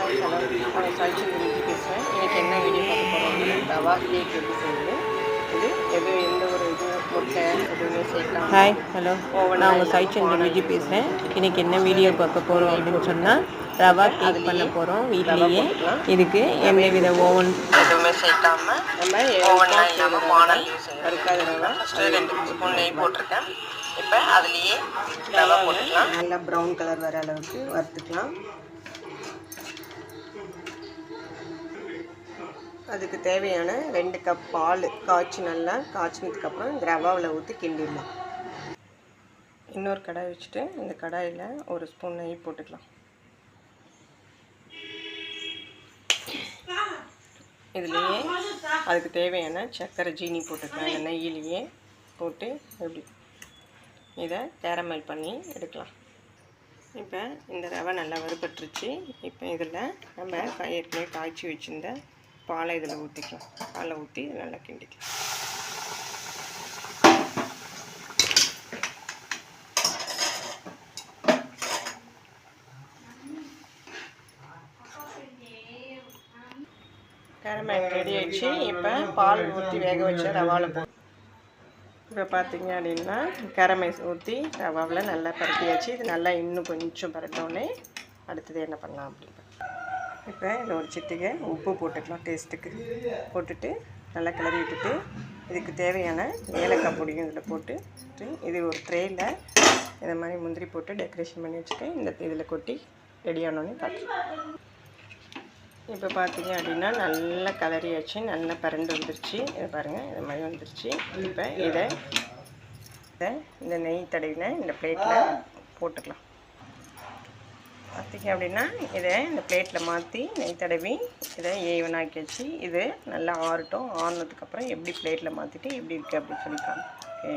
Hi hello, நான் சாய்ச்சி குருஜி பேசுகிறேன். இன்றைக்கி என்ன வீடியோ பார்க்க போகிறோம்? ரவா கேக் எப்படி செய்யுது, இது எந்த ஒரு இது முட்டை எதுவுமே சேர்க்கலாம். ஹாய் ஹலோ, நான் உங்கள் சாய்ச்சந்த் குருஜி பேசுகிறேன். இன்றைக்கி என்ன வீடியோ பார்க்க போகிறோம் அப்படின்னு சொன்னால் ரவா கேக் பண்ண போகிறோம் வீட்லேயே. இதுக்கு எந்த வித ஓவன் எதுவுமே சேர்க்காமல் நம்ம ஓவன்லாம் இல்லாமல் வானல் வறுக்காத ரவா 2 ஸ்பூன் நெய் போட்டிருக்கேன். இப்போ அதுலேயே ரவா போட்டுக்கலாம். நல்லா ப்ரௌன் கலர் வர அளவுக்கு வறுத்துக்கலாம். அதுக்கு தேவையான 2 கப் பால் நல்லா காய்ச்சினதுக்கப்புறம் இந்த ரவாவில் ஊற்றி கிண்டிடலாம். இன்னொரு கடாய் வச்சுட்டு இந்த கடாயில் 1 ஸ்பூன் நெய் போட்டுக்கலாம். இதுலேயே அதுக்கு தேவையான சர்க்கரை ஜீனி போட்டுக்கலாம். இந்த நெய்யிலேயே போட்டு எப்படி இதை கேரமல் பண்ணி எடுக்கலாம். இப்போ இந்த ரவை நல்லா வறுபட்டுருச்சு. இப்போ இதில் நம்ம ஏற்கனவே காய்ச்சி வச்சுருந்த பாலை இதில் ஊற்றிக்கலாம். பாலை ஊற்றி நல்லா கிண்டிக்கலாம். கேரமல் ரெடி ஆகிடுச்சு. இப்போ பால் ஊற்றி வேக வச்ச ரவாவில் போ. இப்போ பார்த்தீங்க அப்படின்னா கேரமல் ஊற்றி ரவாவில் நல்லா பரட்டியாச்சு. இது நல்லா இன்னும் கொஞ்சம் பரட்டோன்னே அடுத்தது என்ன பண்ணலாம் அப்படின்னு இப்போ இதில் ஒரு சிட்டிகை உப்பு போட்டுக்கலாம். டேஸ்ட்டுக்கு போட்டுட்டு நல்லா கிளறி விட்டுட்டு இதுக்கு தேவையான ஏலக்காய் பொடியும் இதில் போட்டு இது ஒரு ட்ரேயில் இதை மாதிரி முந்திரி போட்டு டெக்கரேஷன் பண்ணி வச்சுட்டு இந்த இதில் கொட்டி ரெடி ஆனோடனே பார்க்கலாம். இப்போ பார்த்தீங்க அப்படின்னா நல்லா கலரியாச்சு, நல்லா பரண்டு வந்துருச்சு. இதை பாருங்கள், இது மாதிரி வந்துருச்சு. இப்போ இதை இந்த நெய் தடவின இந்த பிளேட்டில் போட்டுக்கலாம். பார்த்திங்க அப்படின்னா இதை இந்த பிளேட்டில் மாற்றி நெய் தடவி இதை ஏவனாக்கி வச்சு இது நல்லா ஆறட்டும். ஆறுனதுக்கப்புறம் எப்படி பிளேட்டில் மாற்றிட்டு எப்படி இருக்குது அப்படின்னு சொல்லிக்கலாம். ஓகே.